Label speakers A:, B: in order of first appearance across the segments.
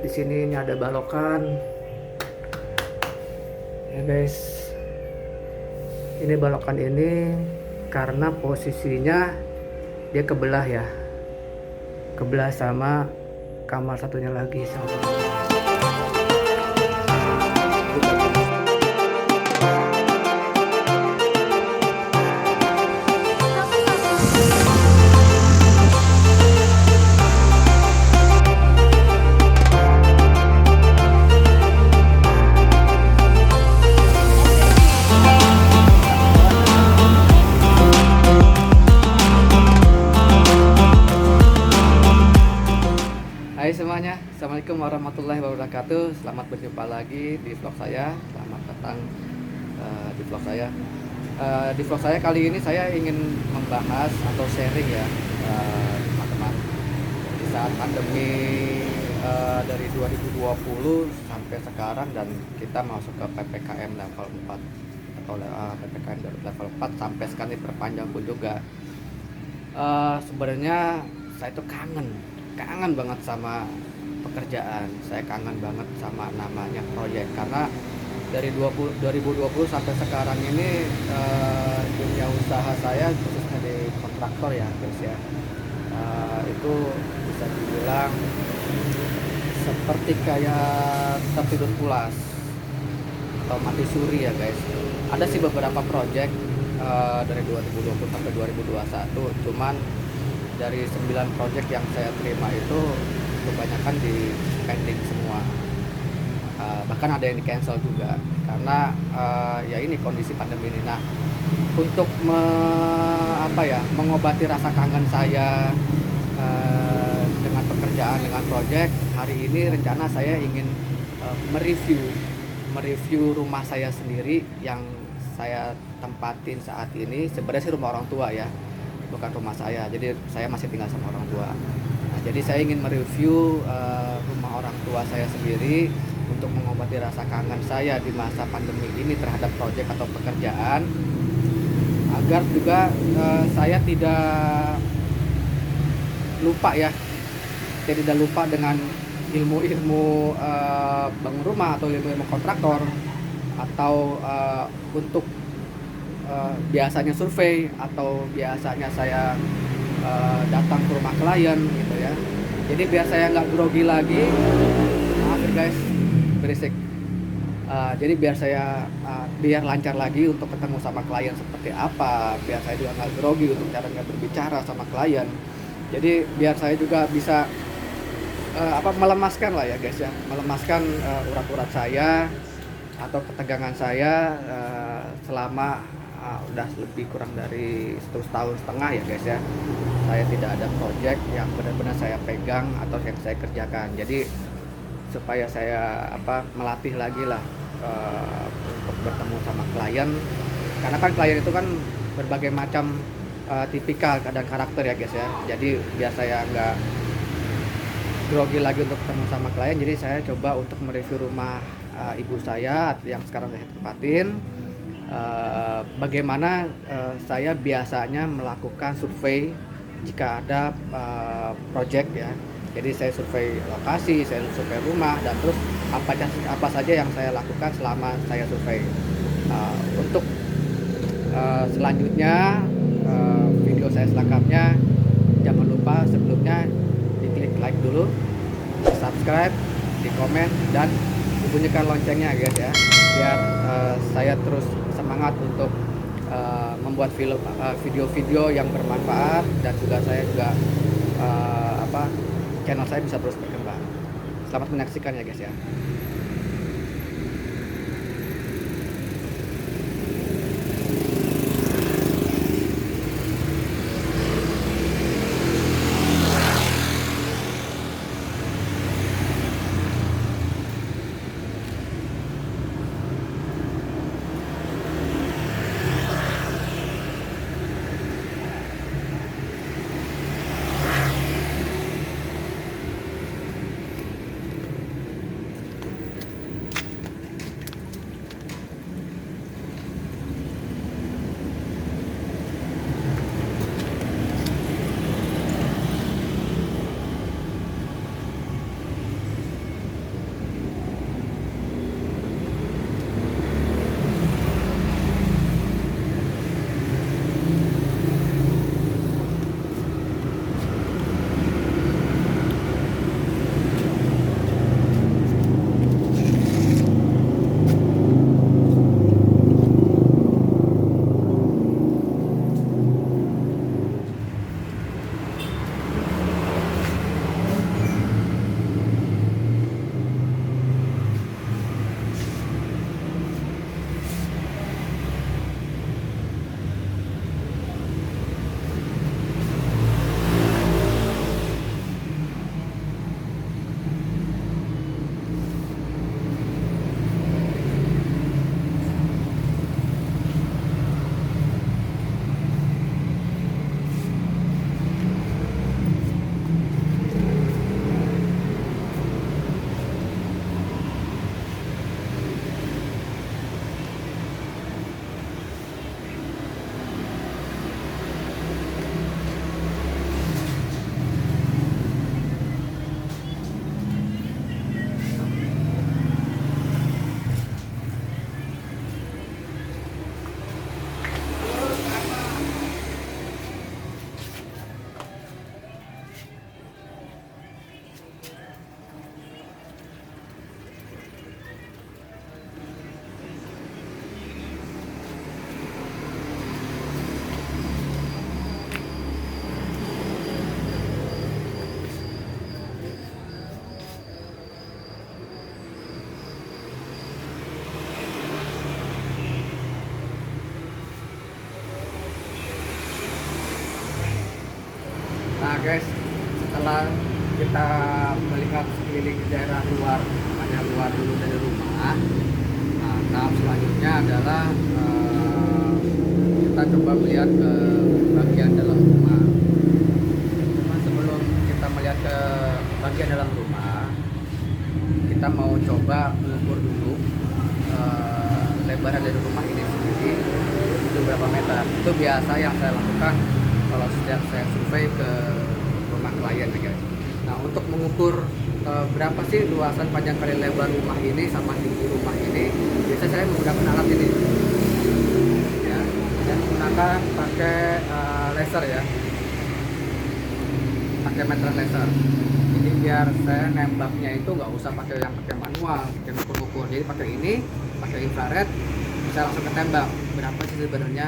A: di sini ini ada balokan. Ya guys, ini balokan ini karena posisinya dia kebelah ya, kebelah sama kamar satunya lagi sama. Hai semuanya, Assalamualaikum warahmatullahi wabarakatuh. Selamat berjumpa lagi di vlog saya. Selamat datang di vlog saya. Di vlog saya kali ini saya ingin membahas atau sharing ya, teman-teman. Di saat pandemi dari 2020 sampai sekarang dan kita masuk ke PPKM level 4 atau PPKM level 4 sampai sekarang diperpanjang pun juga. Sebenarnya saya itu kangen banget sama pekerjaan. Saya kangen banget sama namanya proyek, karena dari 2020 sampai sekarang ini dunia usaha saya khususnya di kontraktor ya guys ya, itu bisa dibilang seperti kayak tertidur pulas atau mati suri ya guys. Ada sih beberapa proyek dari 2020 sampai 2021, cuman dari 9 project yang saya terima itu kebanyakan di pending semua, bahkan ada yang di cancel juga karena ya ini kondisi pandemi ini. Nah, untuk mengobati rasa kangen saya dengan pekerjaan, dengan project, hari ini rencana saya ingin mereview rumah saya sendiri yang saya tempatin saat ini. Sebenarnya sih rumah orang tua ya, bukan rumah saya, jadi saya masih tinggal sama orang tua. Nah, jadi saya ingin mereview rumah orang tua saya sendiri untuk mengobati rasa kangen saya di masa pandemi ini terhadap proyek atau pekerjaan, agar juga saya tidak lupa ya, tidak lupa dengan ilmu-ilmu bangun rumah atau ilmu-ilmu kontraktor, atau untuk biasanya survei atau biasanya saya datang ke rumah klien gitu ya. Jadi biar saya nggak grogi lagi, maaf ya guys, berisik. Jadi biar saya biar lancar lagi untuk ketemu sama klien seperti apa, biar saya juga nggak grogi untuk caranya berbicara sama klien. Jadi biar saya juga bisa melemaskan lah ya guys ya, melemaskan urat-urat saya atau ketegangan saya selama udah lebih kurang dari 1,5 tahun ya guys ya, saya tidak ada project yang benar-benar saya pegang atau yang saya kerjakan. Jadi supaya saya melatih lagi lah untuk bertemu sama klien, karena kan klien itu kan berbagai macam tipikal dan karakter ya guys ya. Jadi biar saya nggak grogi lagi untuk ketemu sama klien, jadi saya coba untuk mereview rumah ibu saya yang sekarang saya tempatin. Bagaimana saya biasanya melakukan survei jika ada project ya. Jadi saya survei lokasi, saya survei rumah, dan terus apa saja yang saya lakukan selama saya survei. Untuk selanjutnya video saya selengkapnya, jangan lupa sebelumnya diklik like dulu, di subscribe, di komen, dan bunyikan loncengnya guys ya, biar saya terus semangat untuk membuat video-video yang bermanfaat, dan juga saya juga channel saya bisa terus berkembang. Selamat menyaksikan ya guys ya. kita melihat sekeliling daerah luar, hanya luar dulu dari rumah. Nah, tahap selanjutnya adalah kita coba melihat ke bagian dalam rumah. Cuma sebelum kita melihat ke bagian dalam rumah, kita mau coba mengukur dulu lebaran dari rumah ini sendiri itu berapa meter. Itu biasa yang saya lakukan kalau setiap saya survei ke rumah klien ya guys. Nah, untuk mengukur berapa sih luasan panjang kali lebar rumah ini sama tinggi rumah ini, biasa saya menggunakan alat ini ya. Saya menggunakan pakai laser ya, pakai meter laser. Jadi biar saya nembaknya itu nggak usah pakai yang pakai manual, pakai ukur-ukur. Jadi pakai ini, pakai infrared, bisa langsung ketembak berapa sih sebenarnya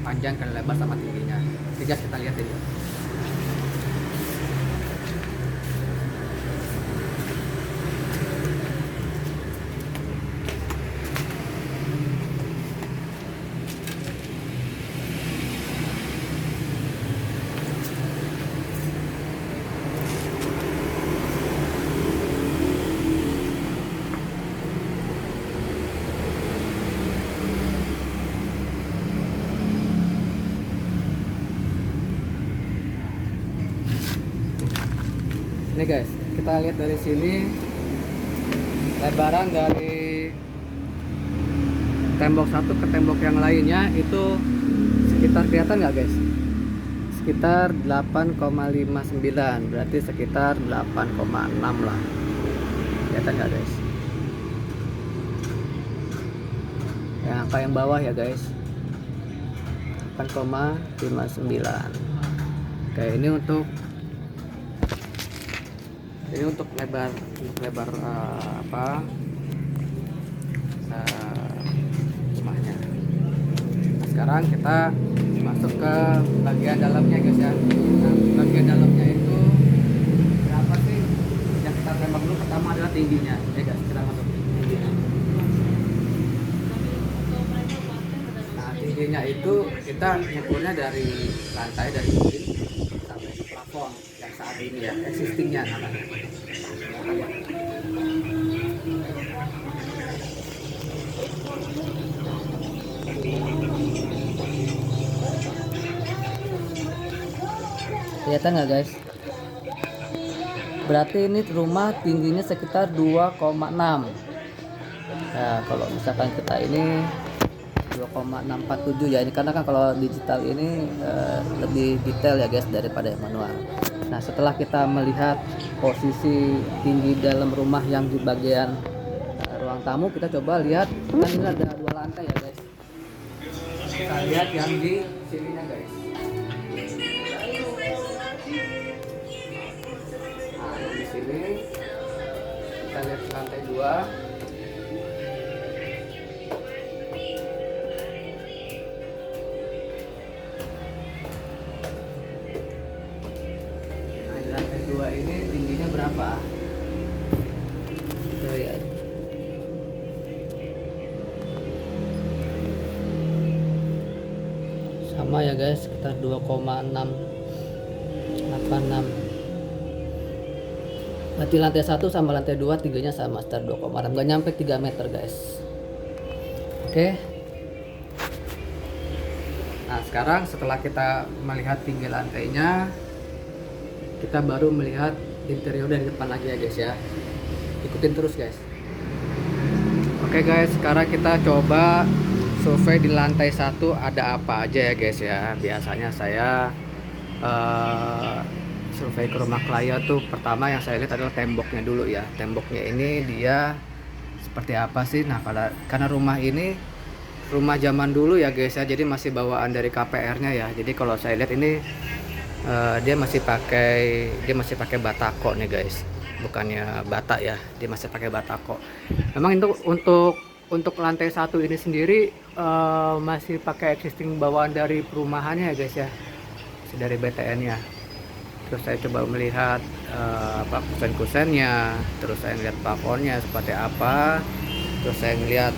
A: panjang kali lebar sama tingginya. Jadi kita lihat ini. Ini guys, kita lihat dari sini lebaran dari tembok satu ke tembok yang lainnya itu sekitar, kelihatan nggak guys? Sekitar 8,59, berarti sekitar 8,6 lah. Kelihatan nggak guys? Yang angka yang bawah ya guys, 8,59. Oke, ini untuk lebar rumahnya. Nah, sekarang kita masuk ke bagian dalamnya guys ya. Nah, bagian dalamnya itu berapa sih yang kita tembak dulu? Pertama adalah tingginya ya guys, kita masuk tingginya. Nah, tingginya itu kita ngukurnya dari lantai, dari dinding sampai di plafon yang saat ini ya, existingnya namanya. Kelihatan nggak guys? Berarti ini rumah tingginya sekitar 2,6. Nah, kalau misalkan kita ini 2,647 ya, ini karena kan kalau digital ini lebih detail ya guys daripada yang manual. Nah, setelah kita melihat posisi tinggi dalam rumah yang di bagian ruang tamu, kita coba lihat, kan ini ada 2 lantai ya guys. Kita lihat yang di sininya guys. Nah, di sini kita lihat lantai 2. Ini tingginya berapa? Kita lihat. Sama ya guys, sekitar 2,686. Berarti lantai 1 sama lantai 2 tingginya sama, sekitar 2,6, nggak nyampe 3 meter guys. Oke. Nah, sekarang setelah kita melihat tinggi lantainya, kita baru melihat interior dari depan lagi ya guys ya. Ikutin terus guys. Oke guys, sekarang kita coba survei di lantai 1 ada apa aja ya guys ya. Biasanya saya survei ke rumah klien tuh pertama yang saya lihat adalah temboknya dulu ya. Temboknya ini dia seperti apa sih? Nah, karena rumah ini rumah zaman dulu ya guys ya, jadi masih bawaan dari KPR-nya ya. Jadi kalau saya lihat ini dia masih pakai batako nih guys, bukannya bata ya, dia masih pakai batako. Memang itu untuk lantai 1 ini sendiri masih pakai existing bawaan dari perumahannya ya guys ya, dari BTN-nya. Terus saya coba melihat kusen-kusennya, terus saya lihat plafonnya seperti apa, terus saya lihat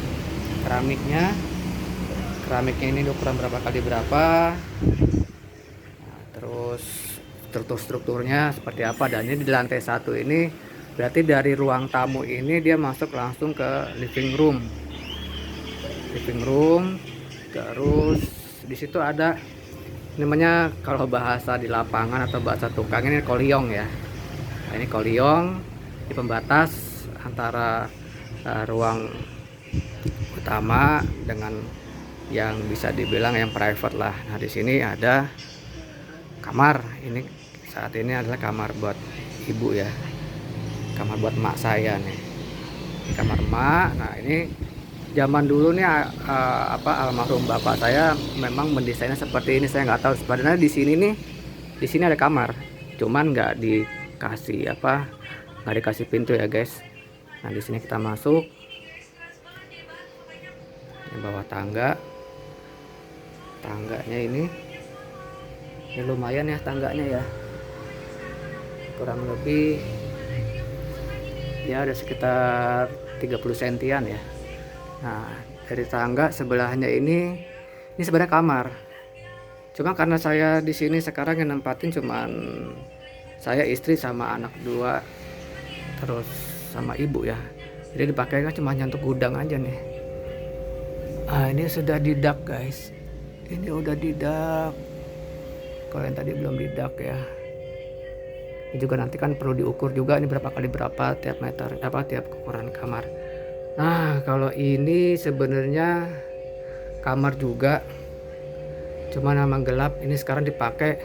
A: keramiknya ini ukuran berapa kali berapa. Terus strukturnya seperti apa. Dan ini di lantai 1 ini berarti dari ruang tamu ini dia masuk langsung ke living room. Terus di situ ada namanya, kalau bahasa di lapangan atau bahasa tukang ini kolyong ya. Nah, ini kolyong di pembatas antara ruang utama dengan yang bisa dibilang yang private lah. Nah, di sini ada kamar. Ini saat ini adalah kamar buat ibu ya. Kamar buat emak saya nih. Ini kamar emak. Nah, ini zaman dulu nih almarhum bapak saya memang mendesainnya seperti ini. Saya nggak tahu sebenarnya di sini nih, di sini ada kamar, cuman nggak dikasih pintu ya guys. Nah, di sini kita masuk, ini bawah tangganya ini lumayan ya tangganya ya, kurang lebih ya ada sekitar 30 sentian ya. Nah, dari tangga sebelahnya ini sebenarnya kamar. Cuma karena saya di sini sekarang yang nempatin cuman saya, istri sama anak 2, terus sama ibu ya. Jadi dipakainya cuma untuk gudang aja nih. Ah, ini sudah didak guys. Ini udah didak. Kalau yang tadi belum didak ya. Ini juga nanti kan perlu diukur juga ini berapa kali berapa tiap meter, tiap ukuran kamar. Nah, kalau ini sebenarnya kamar juga, cuma memang gelap. Ini sekarang dipakai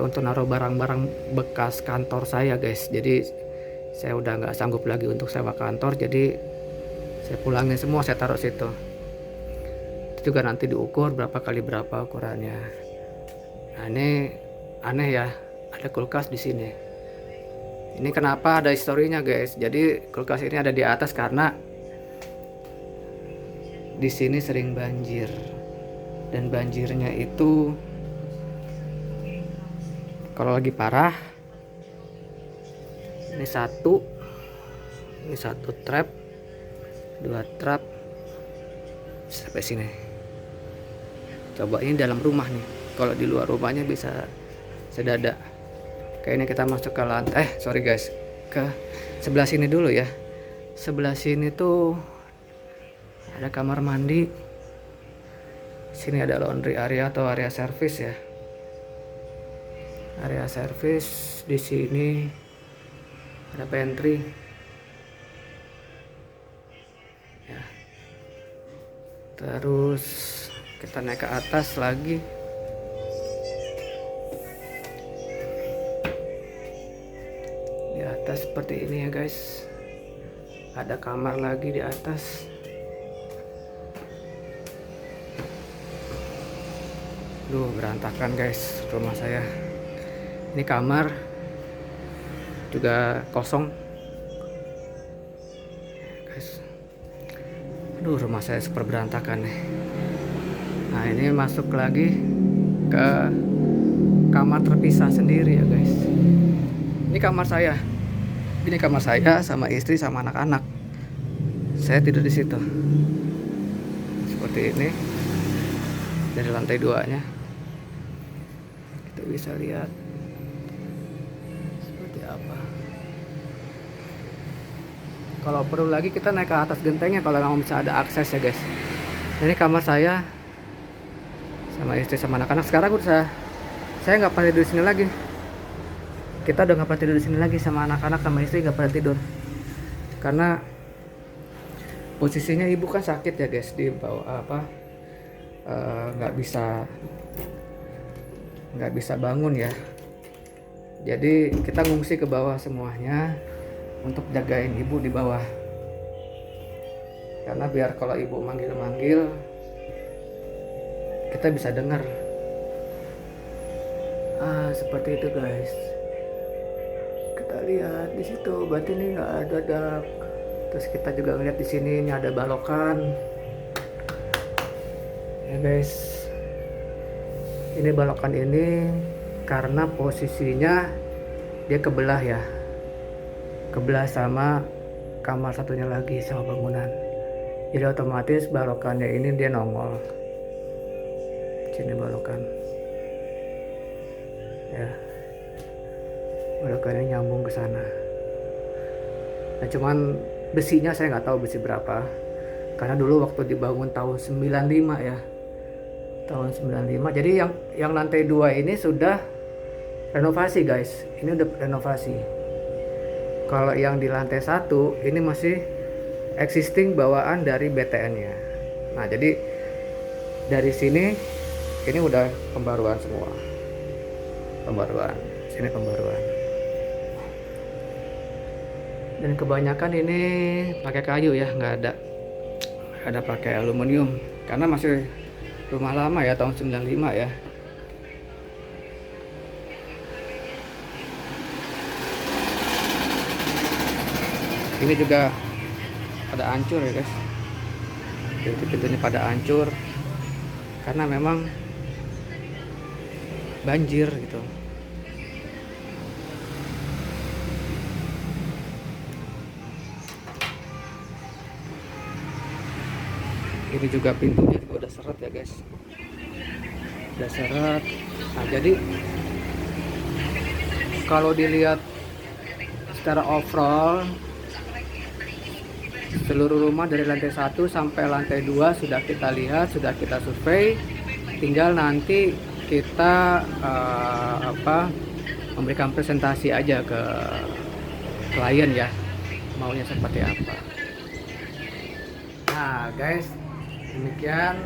A: untuk naruh barang-barang bekas kantor saya guys. Jadi saya udah nggak sanggup lagi untuk sewa kantor, jadi saya pulangin semua, saya taruh situ. Itu juga nanti diukur berapa kali berapa ukurannya. Nah, ini aneh ya, ada kulkas di sini. Ini kenapa ada historinya guys. Jadi kulkas ini ada di atas karena di sini sering banjir. Dan banjirnya itu kalau lagi parah, ini satu trap, 2 trap sampai sini. Coba ini dalam rumah nih. Kalau di luar rumahnya bisa sedada. Kayaknya kita masuk ke lantai. Sorry guys, ke sebelah sini dulu ya. Sebelah sini tuh ada kamar mandi. Sini ada laundry area atau area service ya. Area service di sini ada pantry. Ya. Terus kita naik ke atas lagi. Di atas seperti ini ya guys. Ada kamar lagi di atas. Duh, berantakan guys rumah saya. Ini kamar juga kosong guys. Aduh, rumah saya super berantakan nih. Nah, ini masuk lagi ke kamar terpisah sendiri ya guys. Ini kamar saya. Ini kamar saya sama istri sama anak-anak. Saya tidur di situ. Seperti ini. Dari lantai 2-nya. Kita bisa lihat seperti apa. Kalau perlu lagi kita naik ke atas gentengnya kalau nggak bisa ada akses ya guys. Ini kamar saya sama istri sama anak-anak. Sekarang udah saya nggak pernah tidur di sini lagi. Kita udah nggak pernah tidur di sini lagi sama anak-anak sama istri, nggak pernah tidur karena posisinya ibu kan sakit ya guys, di bawah nggak bisa bangun ya. Jadi kita ngungsi ke bawah semuanya untuk jagain ibu di bawah, karena biar kalau ibu manggil-manggil kita bisa dengar. Seperti itu guys. Kita lihat di situ, berarti ini nggak ada dak. Terus kita juga ngeliat di sini ini ada balokan. Ya guys, ini balokan ini karena posisinya dia kebelah ya, kebelah sama kamar satunya lagi sama bangunan. Jadi otomatis balokannya ini dia nongol. Sini balokan. Ya. udah kayaknya nyambung ke sana. Nah cuman besinya saya nggak tahu besi berapa, karena dulu waktu dibangun tahun 95 ya, tahun 95. Jadi yang lantai 2 ini sudah renovasi guys, ini udah renovasi. Kalau yang di lantai 1 ini masih existing bawaan dari BTN-nya. Nah jadi dari sini ini udah pembaruan semua, pembaruan sini, pembaruan. Dan kebanyakan ini pakai kayu ya, nggak ada pakai aluminium, karena masih rumah lama ya, tahun 95 ya. Ini juga pada hancur ya guys, pintu-pintunya pada hancur karena memang banjir gitu. Ini juga pintunya juga udah seret ya guys, udah seret. Nah jadi kalau dilihat secara overall, seluruh rumah dari lantai 1 sampai lantai 2 sudah kita lihat, sudah kita survei. Tinggal nanti kita memberikan presentasi aja ke klien ya, maunya seperti apa. Nah guys, demikian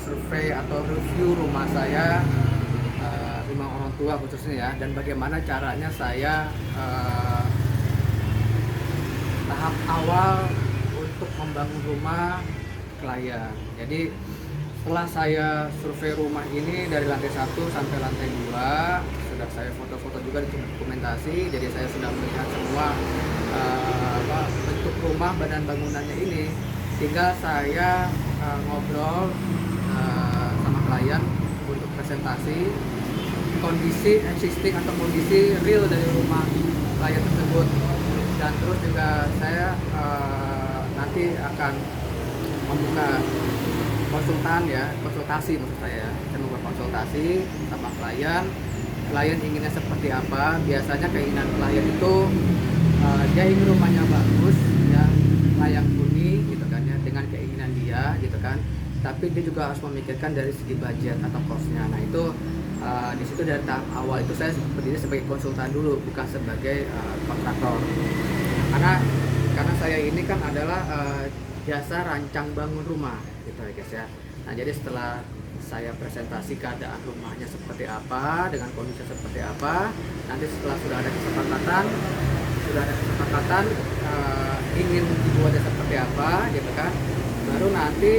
A: survei atau review rumah saya, rumah orang tua khususnya ya, dan bagaimana caranya saya tahap awal untuk membangun rumah klien. Jadi setelah saya survei rumah ini dari lantai 1 sampai lantai 2, sudah saya foto-foto juga di dokumentasi. Jadi saya sudah melihat semua bentuk rumah, badan bangunannya ini. Tinggal saya ngobrol sama klien untuk presentasi kondisi existing atau kondisi real dari rumah klien tersebut. Dan terus juga saya nanti akan membuka konsultasi maksud saya. Saya membuka konsultasi sama klien inginnya seperti apa. Biasanya keinginan klien itu dia ingin rumahnya bagus ya, layak huni gitu kan ya, dengan keinginan dia gitu kan. Tapi dia juga harus memikirkan dari segi budget atau costnya. Nah itu di situ dari tahap awal itu saya berdiri sebagai konsultan dulu, bukan sebagai kontraktor. Karena saya ini kan adalah jasa rancang bangun rumah gitu ya guys ya. Nah jadi setelah saya presentasi keadaan rumahnya seperti apa, dengan kondisi seperti apa, nanti setelah sudah ada kesepakatan ingin dibuatnya seperti apa gitu kan, baru nanti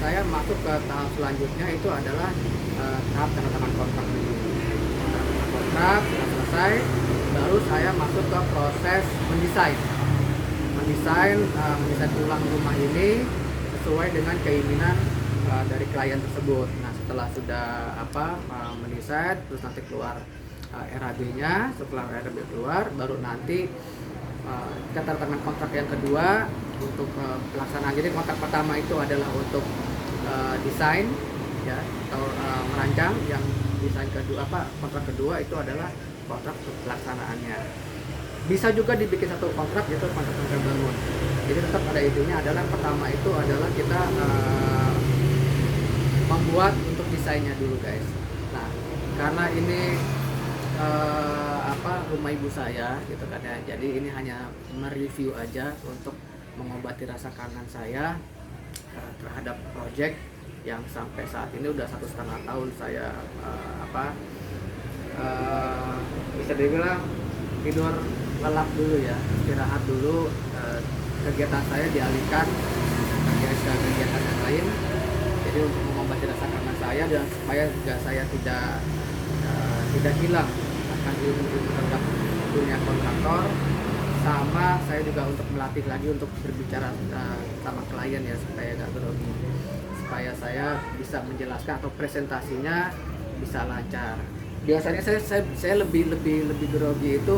A: saya masuk ke tahap selanjutnya, itu adalah tahap tanda tangan kontrak dulu. Tanda tangan kontrak sudah selesai, baru saya masuk ke proses mendesain ulang rumah ini sesuai dengan keinginan dari klien tersebut. Nah setelah sudah mendesain, terus nanti keluar RAB-nya. Setelah RAB keluar, baru nanti kita tanda tangan kontrak yang kedua untuk pelaksanaan. Jadi kontrak pertama itu adalah untuk desain ya, atau merancang. Yang desain kedua kontrak kedua itu adalah kontrak untuk pelaksanaannya. Bisa juga dibikin satu kontrak, yaitu kontrak bangun. Jadi tetap ada intinya adalah pertama itu adalah kita membuat untuk desainnya dulu guys. Nah karena ini rumah ibu saya gitu kan ya, jadi ini hanya mereview aja untuk mengobati rasa kangen saya terhadap project yang sampai saat ini udah 1,5 tahun saya bisa dibilang tidur lelap dulu ya, istirahat dulu, kegiatan saya dialihkan ke kegiatan yang lain. Jadi untuk mengobati rasa kangen saya dan supaya juga saya tidak hilang akan ilmu tentang dunia kontraktor, sama saya juga untuk melatih lagi untuk berbicara sama klien ya, supaya nggak grogi, supaya saya bisa menjelaskan atau presentasinya bisa lancar. Biasanya saya lebih grogi itu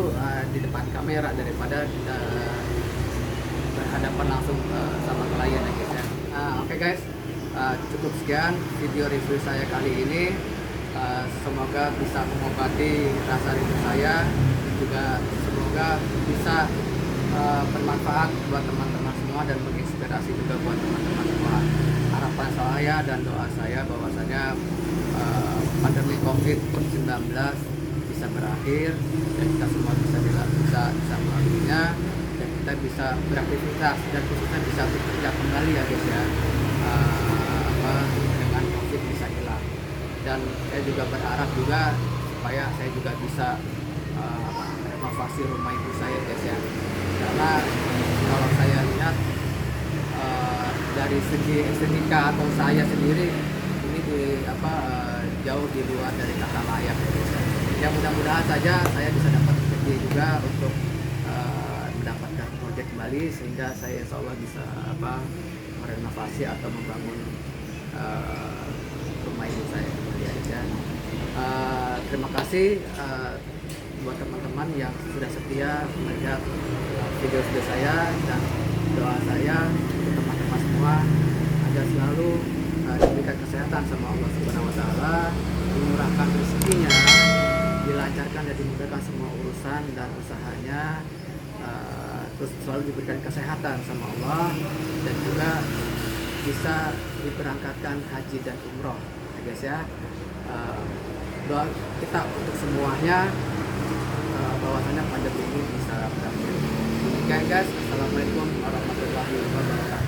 A: di depan kamera daripada berhadapan langsung sama klien ya guys ya. Oke guys, cukup sekian video review saya kali ini. Semoga bisa mengobati rasa rindu saya, dan juga semoga bisa bermanfaat buat teman-teman semua dan menginspirasi juga buat teman-teman semua. Harapan saya dan doa saya bahwasanya pandemi COVID-19 bisa berakhir dan kita semua bisa melaluinya, dan kita bisa beraktivitas dan khususnya bisa bekerja kembali ya guys ya. Dengan COVID bisa hilang, dan saya juga berharap juga supaya saya juga bisa renovasi rumah ibu saya guys ya, karena kalau saya lihat dari segi estetika atau saya sendiri ini jauh di luar dari kata layak ya guys ya. Ya mudah-mudahan saja saya bisa dapat rezeki juga untuk mendapatkan proyek kembali, sehingga saya insya Allah bisa merenovasi atau membangun rumah ibu saya kembali aja. Terima kasih buat teman-teman yang sudah setia melihat video-video saya, dan doa saya untuk teman-teman semua agar selalu diberikan kesehatan sama Allah Subhanahu wa taala, dimurahkan rezekinya, dilancarkan dan dimudahkan semua urusan dan usahanya, terus selalu diberikan kesehatan sama Allah, dan juga bisa diberangkatkan haji dan umroh ya guys ya. Doa kita untuk semuanya bahwasanya pandemi ini bisa berakhir. Demikian guys, assalamualaikum warahmatullahi wabarakatuh.